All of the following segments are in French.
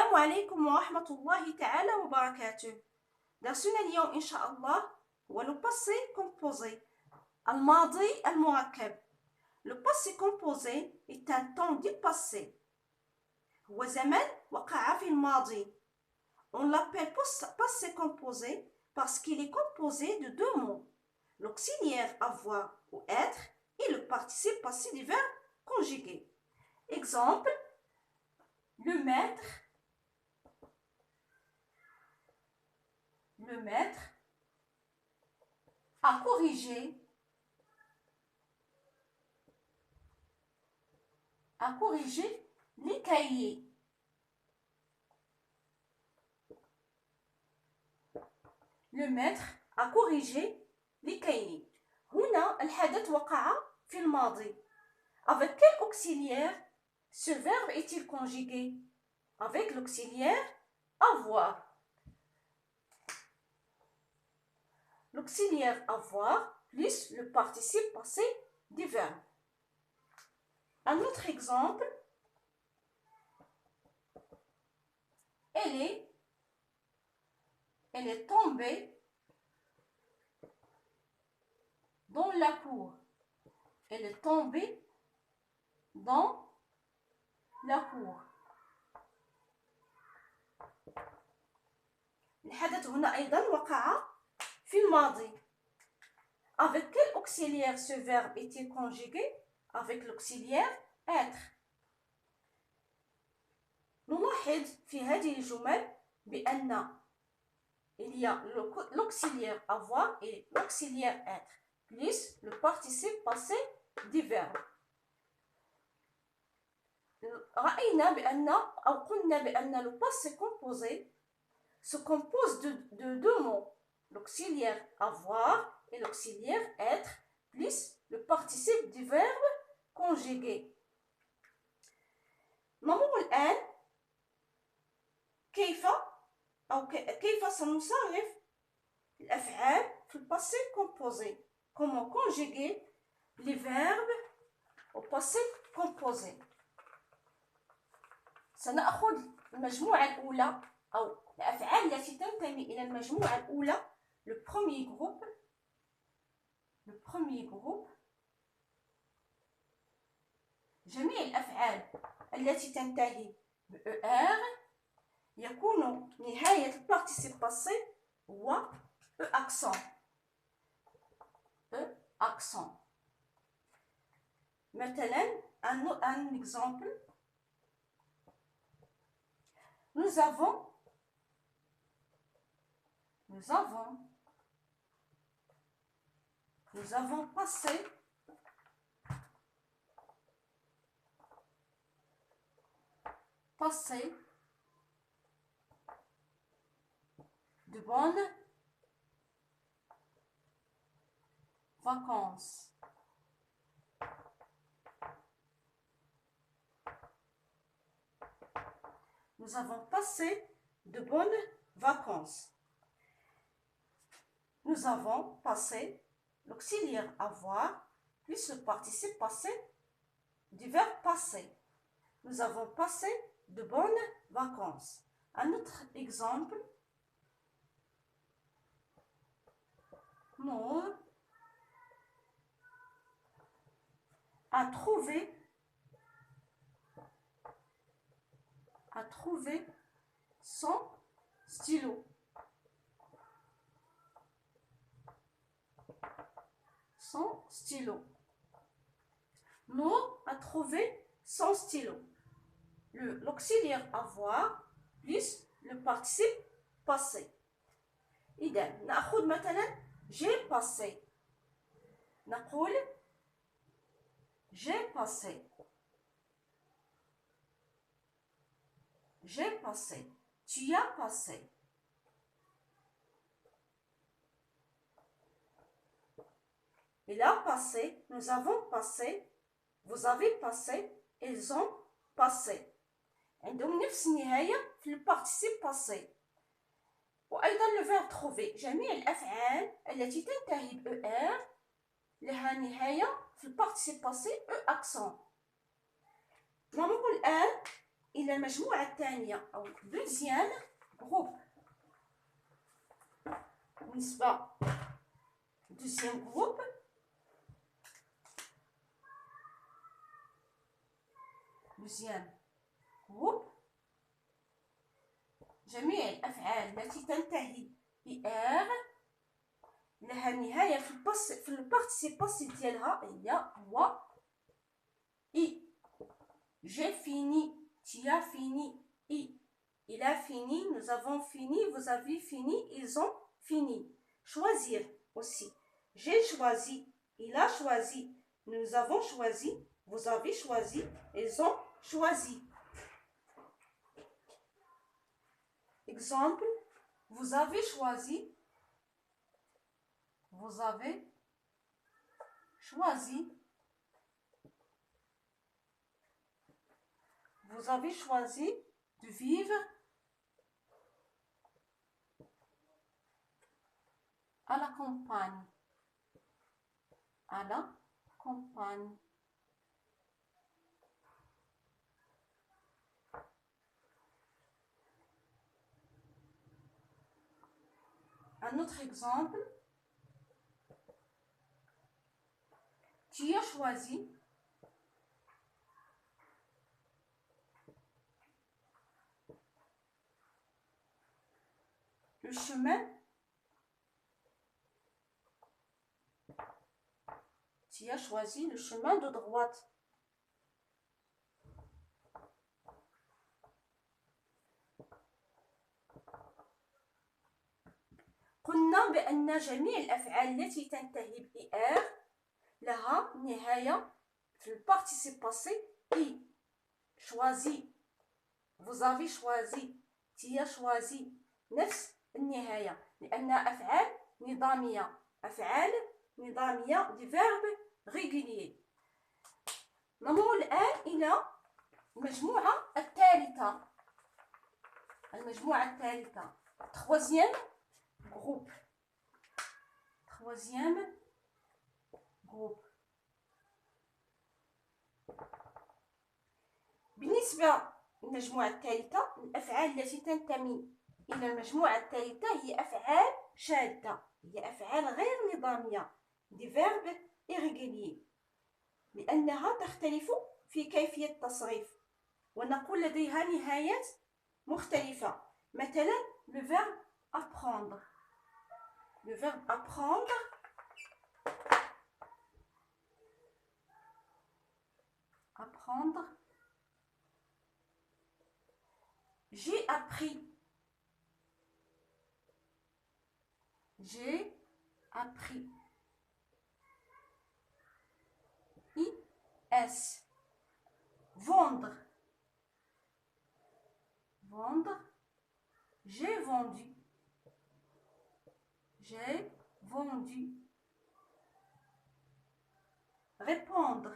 السلام عليكم ورحمة الله تعالى وبركاته. درسنا اليوم إن شاء الله هو le passé composé, الماضي المركب. Le passé composé est un temps du passé. هو زمن وقع في الماضي. On l'appelle passé composé parce qu'il est composé de deux mots, l'auxiliaire avoir ou être et le participe passé du verbe conjugué. Exemple, le maître a corrigé les cahiers. Le maître a corrigé les cahiers. هنا الحدث وقع في الماضي. Avec quel auxiliaire ce verbe est-il conjugué? Avec l'auxiliaire avoir. L'auxiliaire avoir plus le participe passé du verbe. Un autre exemple, elle est tombée dans la cour. Elle est tombée dans la cour. الحدث هنا أيضا وقع في الماضي. Avec quel auxiliaire ce verbe est-il conjugué? Avec l'auxiliaire être. نلاحظ في هذه الجمل بأن il y a l'auxiliaire avoir et l'auxiliaire être plus le participe passé du verbe. رأينا بأن أو قلنا بأن le passé composé se compose de deux mots, l'auxiliaire avoir et l'auxiliaire être plus le participe du verbe conjugué. نمر الآن كيف سنصرف الأفعال في الباسé composé. Comment conjuguer les verbes au passé composé. سنأخذ المجموعة الأولى أو الأفعال التي تنتمي إلى المجموعة الأولى. Le premier groupe جميع الأفعال التي تنتهي بER يكون نهاية البارتيسيب باسي هو accent. مثلا un exemple, nous avons passé de bonnes vacances. Nous avons passé de bonnes vacances. Nous avons passé l'auxiliaire avoir plus le participe passé du verbe passé. Nous avons passé de bonnes vacances. Un autre exemple, Nour a trouvé son stylo. Nour a trouvé son stylo. L'auxiliaire avoir plus le participe passé. إذا نأخذ مثلا j'ai passé. نقول j'ai passé. Tu as passé. Il a passé, nous avons passé, vous avez passé, ils ont passé. عندهم نفس النهاية في البارتيسيب باسي. وأيضا le verbe trouver. جميع الأفعال التي تنتهي بER لها نهاية في البارتيسيب باسي accent. نمر الآن إلى المجموعة الثانية أو دوزيام جروب. بالنسبة دوزيام جروب جميع الأفعال التي تنتهي بآر لها نهاية في البارتيسيب باسي ديالها هي هو إي. J'ai fini, tu as fini, il a fini, nous avons fini, vous avez fini, ils ont fini. Choisir aussi. J'ai choisi, il a choisi, nous avons choisi, vous avez choisi, ils ont choisi. Exemple, vous avez choisi, vous avez choisi. Vous avez choisi de vivre à la campagne. À la campagne. Un autre exemple. Tu as choisi le chemin. Tu as choisi le chemin de droite. قلنا بأن جميع الأفعال التي تنتهي بإر لها نهاية في البارتيسيب باسي إي. choisi, vous avez choisi, tu as choisi نفس النهاية لأن أفعال نظامية دي فيرب régulier. نمر الآن إلى المجموعة الثالثة. troisième groupe. بالنسبة للمجموعة الثالثة الأفعال التي تنتمي إلى المجموعة الثالثة هي أفعال شاذة، هي أفعال غير نظامية دي فيرب irrégulier لأنها تختلف في كيفية التصريف ونقول لديها نهايات مختلفة. مثلا le verbe apprendre. J'ai appris. IS. Vendre. J'ai vendu. Répondre.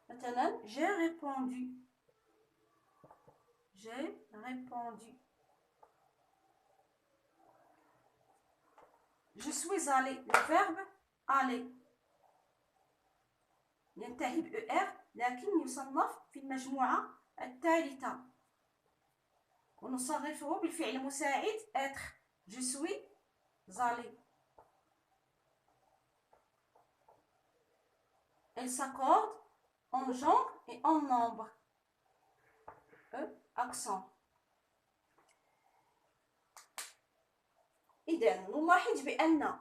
Maintenant, j'ai répondu. Je suis allé. Le verbe aller ينتهي بER لكن يصنف في المجموعة الثالثة ونصرفه بالفعل المساعد être. Je suis allé. Elle s'accorde en genre et en nombre. Accent. إذا نلاحظ بأن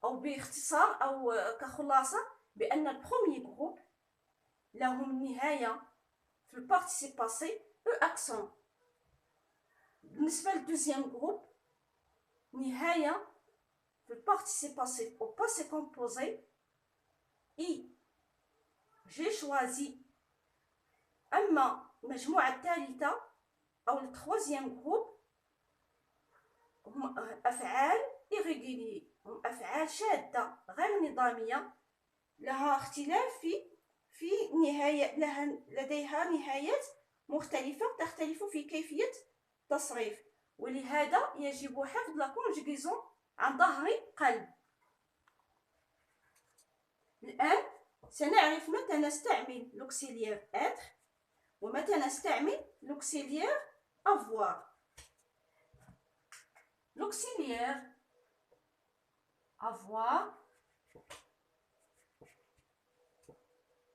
أو باختصار أو كخلاصة بأن البروميي جروب لهم نهاية في البارتيسيب باسي accent. بالنسبة للدوزيام جروب نهاية في البارتيسيب باسي au passé composé I. J'ai choisi. أما المجموعة الثالثة أو التروازيام جروب هم أفعال irrégulier، هم أفعال شاذة غير نظامية لها اختلاف في نهاية، لديها نهايات مختلفة تختلف في كيفية التصريف، ولهذا يجب حفظ لا كونجوغيزون عن ظهر قلب. الآن سنعرف متى نستعمل l'auxiliaire être ومتى نستعمل l'auxiliaire avoir. L'auxiliaire avoir,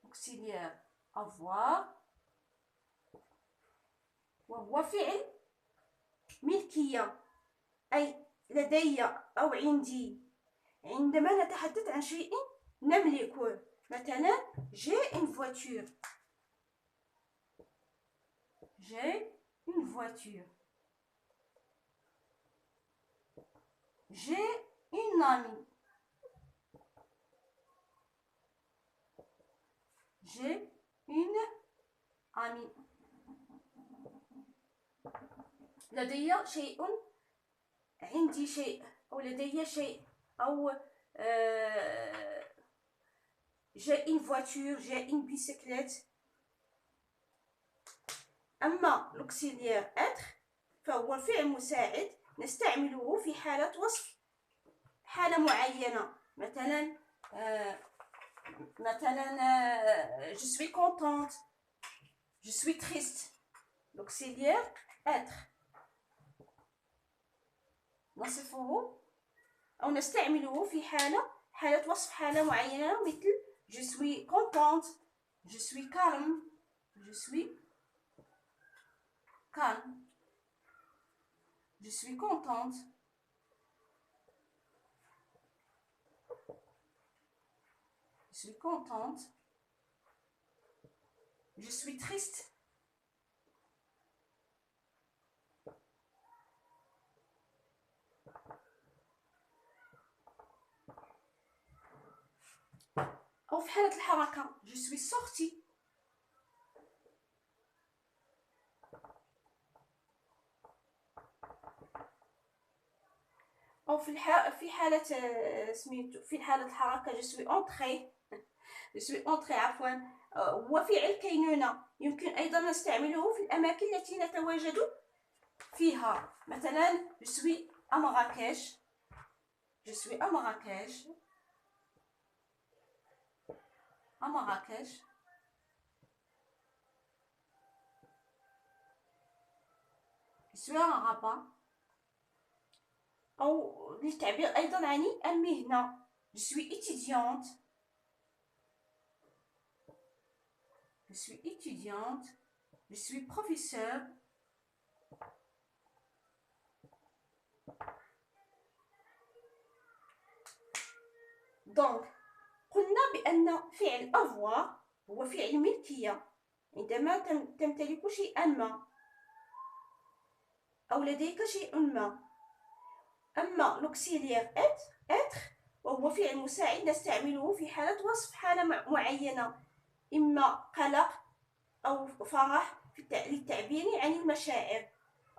auxiliaire avoir وهو فعل ملكية، أي لدي أو عندي. عندما نتحدث عن شيء نملكه، مثلا j'ai une voiture. J'ai une voiture. J'ai une amie. J'ai une amie. لدي شيء، عندي شيء، أو لدي شيء، أو j'ai une voiture, j'ai une bicyclette. أما l'auxiliaire être فهو فعل مساعد نستعمله في حالة وصف حالة معينة، مثلا je suis contente, je suis triste. l'auxiliaire être نصفه أو نستعمله في حالة وصف حالة معينة، مثل je suis contente, je suis calme, je suis calme, je suis contente. Je suis contente. Je suis triste. أو في حالة الحركة je suis sortie. أو في حالة في حالة الحركة je suis entrée. je suis entrée عفوا. وفعل كينونة يمكن أيضا نستعمله في الأماكن التي نتواجد فيها، مثلا je suis à Marrakech. je suis à Marrakech. à Marrakech. je suis à Rabat. أو للتعبير أيضا عن المهنة je suis étudiante. je suis étudiante. je suis professeur. دونك قلنا بأن فعل avoir هو فعل ملكية، عندما تمتلك شيئا ما أو لديك شيء ما. أما l'auxiliaire être وهو فعل مساعد نستعمله في حالة وصف حالة معينة، إما قلق أو فرح للتعبير عن المشاعر،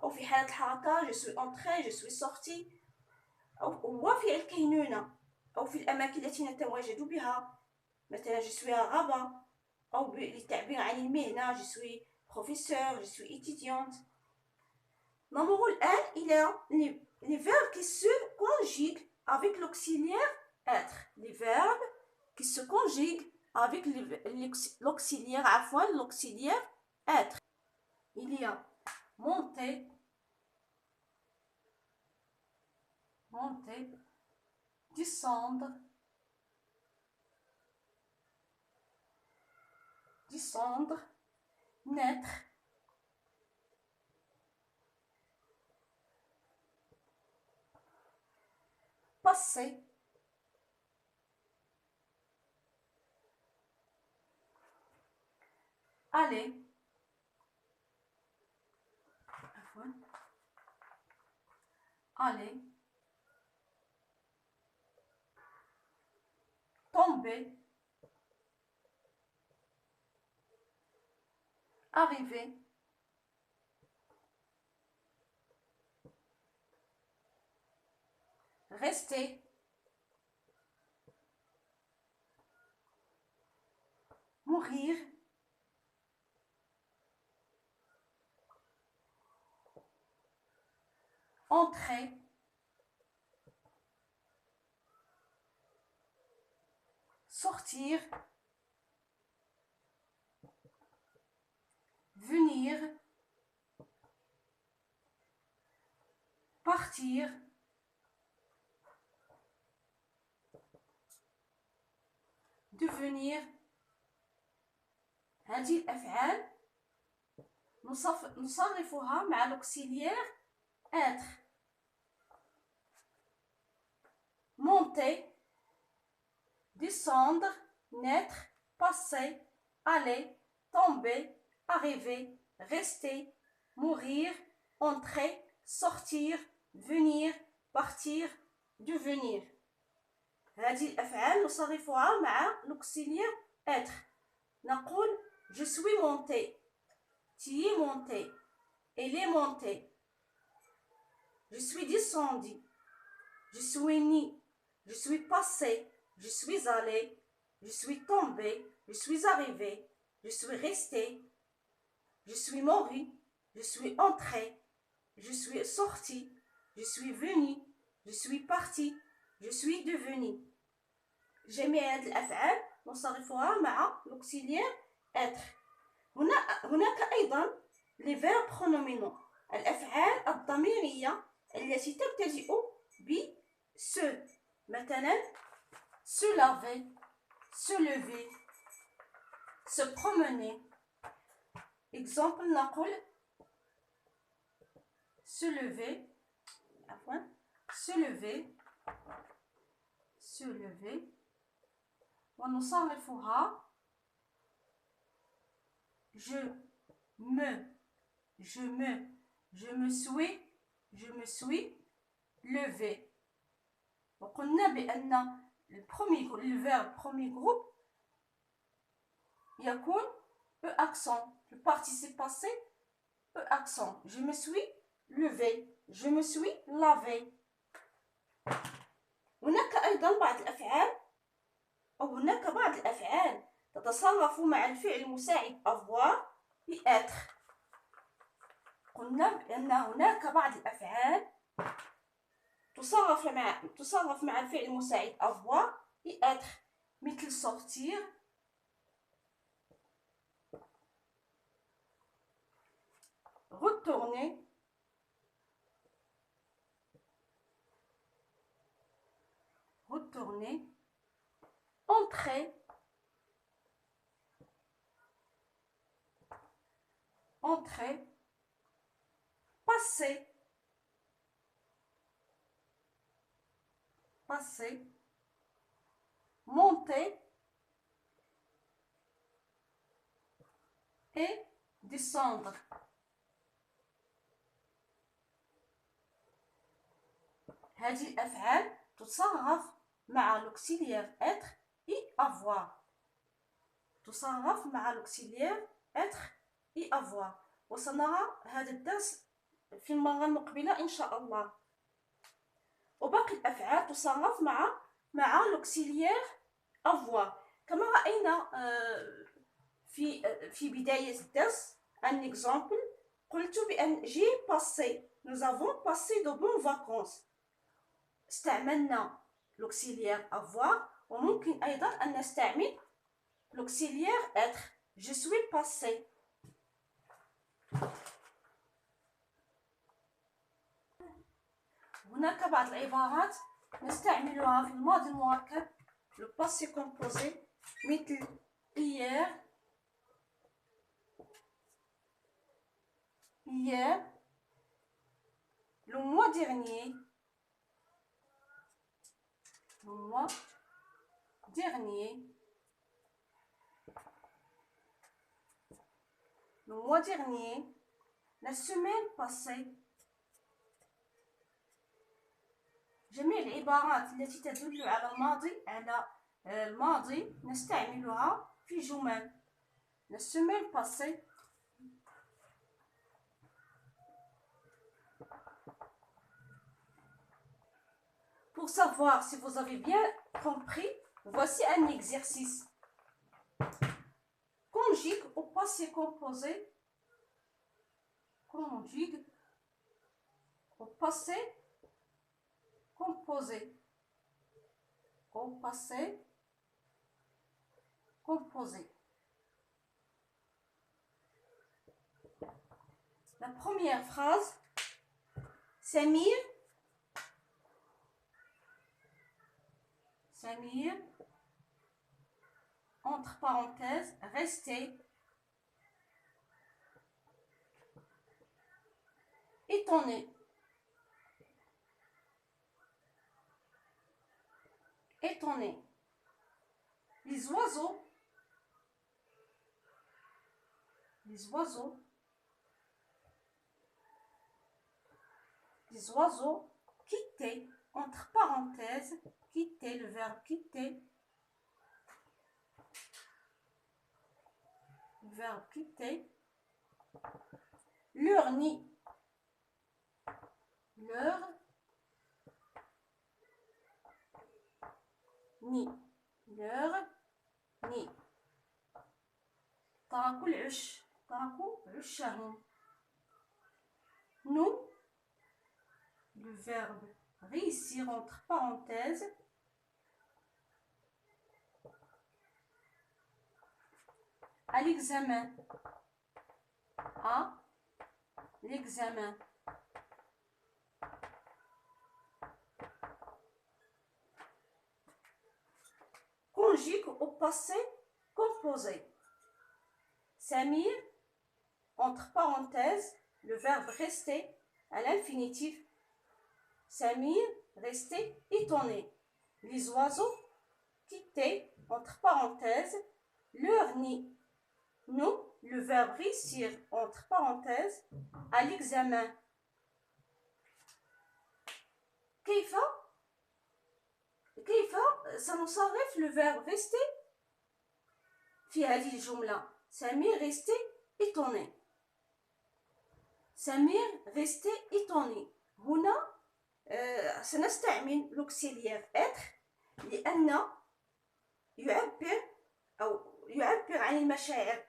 أو في حالة الحركة je suis entrée, je suis sortie. أو هو فعل كينونة، أو في الأماكن التي نتواجد بها، مثلا je suis à Rabat. أو للتعبير عن المهنة je suis professeur, je suis étudiante. نمر الآن إلى les verbes qui se conjuguent avec l'auxiliaire être. Les verbes qui se conjuguent avec l'auxiliaire l'auxiliaire être. Il y a monter, monter, descendre, descendre, naître, passer, aller, aller, tomber, arriver, rester, mourir, entrer, sortir, venir, partir, devenir. هذه الأفعال نصرفها مع l'auxiliaire être. Monter, descendre, naître, passer, aller, tomber, arriver, rester, mourir, entrer, sortir, venir, partir, devenir. هذه الأفعال نصرفها مع l'auxiliaire être. نقول je suis monté, tu es monté, elle est montée. Je suis descendu, je suis né, je suis passé, je suis allé, je suis tombé, je suis arrivé, je suis resté, je suis mouru, je suis entré, je suis sorti, je suis venu, je suis parti, je suis devenu. جميع هذه الأفعال نصرفها مع l'auxiliaire être. هناك أيضا les verbes pronominaux، الأفعال الضميرية التي تبتدئ ب se. مثلا se laver, se lever, se promener. Exemple نقول se lever, se lever, se lever. ونصرفها je me suis levé. وقلنا بأن الverbe premier groupe يكون e accent. Le participe passé e accent. Je me suis levé, je me suis lavé. هناك أيضا بعض الأفعال تتصرف مع الفعل المساعد avoir ب être. قلنا بأن هناك بعض الأفعال تصرف مع الفعل المساعد avoir ب être، مثل sortir، retourner، entrer, passer, monter et descendre. هذه الأفعال تتصرف مع l'auxiliaire être et avoir. تصرف مع l'auxiliaire être et avoir. وسنرى هذا الدرس في المرة المقبلة إن شاء الله. وباقي الأفعال تصرف مع l'auxiliaire avoir. كما رأينا في بداية الدرس un exemple. قلت بأن j'ai passé، nous avons passé de bonnes vacances. استعملنا l'auxiliaire avoir. وممكن أيضا أن نستعمل l'auxiliaire être. Je suis passé. هناك بعض العبارات نستعملها في الماضي المركب le passé composé مثل hier، le mois dernier، la semaine passée. جميع العبارات التي تدل على الماضي نستعملها في جمل. La semaine passée. Pour savoir si vous avez bien compris, voici un exercice. Conjugue au passé composé. Conjugue au passé composé. Au passé composé. La première phrase, Samir, entre parenthèses, restez étonné. Étonné. Les oiseaux quittaient, entre parenthèses, quitter, le verbe quitter, leur nid, تركوا العش، تركوا عشهم. Nous, le verbe réussir entre parenthèses, à l'examen, conjugue au passé composé. Samir, entre parenthèses, le verbe rester à l'infinitif. Samir, restait étonné. Les oiseaux quittaient, entre parenthèses, leur nid. Nous, le verbe réussir, entre parenthèses, à l'examen. كيف سنصرف le verbe rester في هذه الجملة. سمير restait étonné. سمير restait étonné. هنا سنستعمل l'auxiliaire être لأن يعبر عن المشاعر.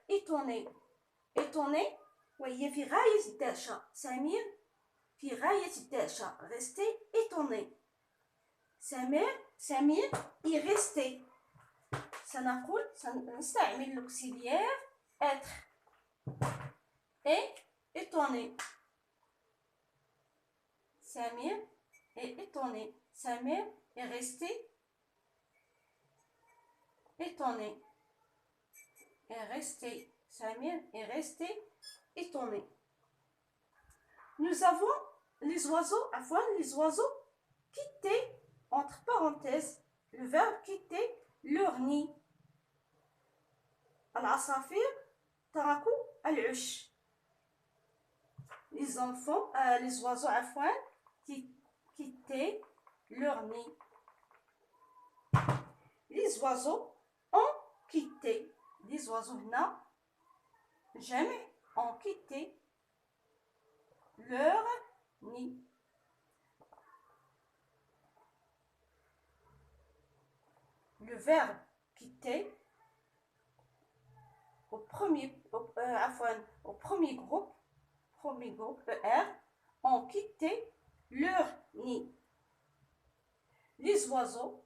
étonné وهي في غاية الدهشة. سمير في غاية الدهشة. restait étonné. سمير est resté. سنستعمل l'auxiliaire être et étonné. Samir est étonné. Samir est resté étonné. Samir est resté étonné. Nous avons les oiseaux, quitter, entre parenthèses, le verbe quitter, leur nid. العصافير تركوا العش. Les oiseaux quittaient leur nid. Les oiseaux ont quitté. Les oiseaux هنا jamais ont quitté leur nid. Le verbe quitter au premier groupe ER, ont quitté leur nid. Les oiseaux,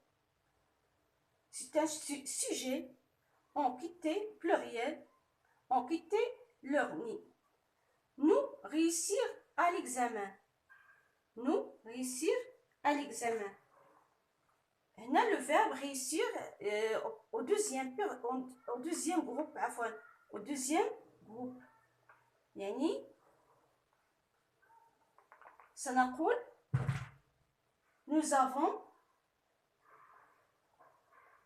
c'est un sujet, ont quitté, pluriel, ont quitté leur nid. Nous réussir à l'examen. هنا le verbe réussir au deuxième groupe يعني سنقول nous avons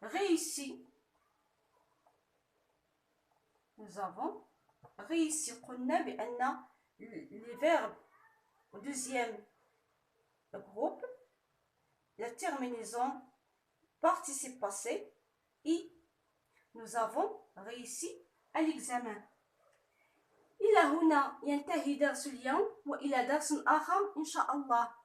réussi. قلنا بأن les verbes au deuxième groupe, la terminaison participe passé et nous avons réussi à l'examen. إلى هنا ينتهي درس اليوم وإلى درس آخر إن شاء الله.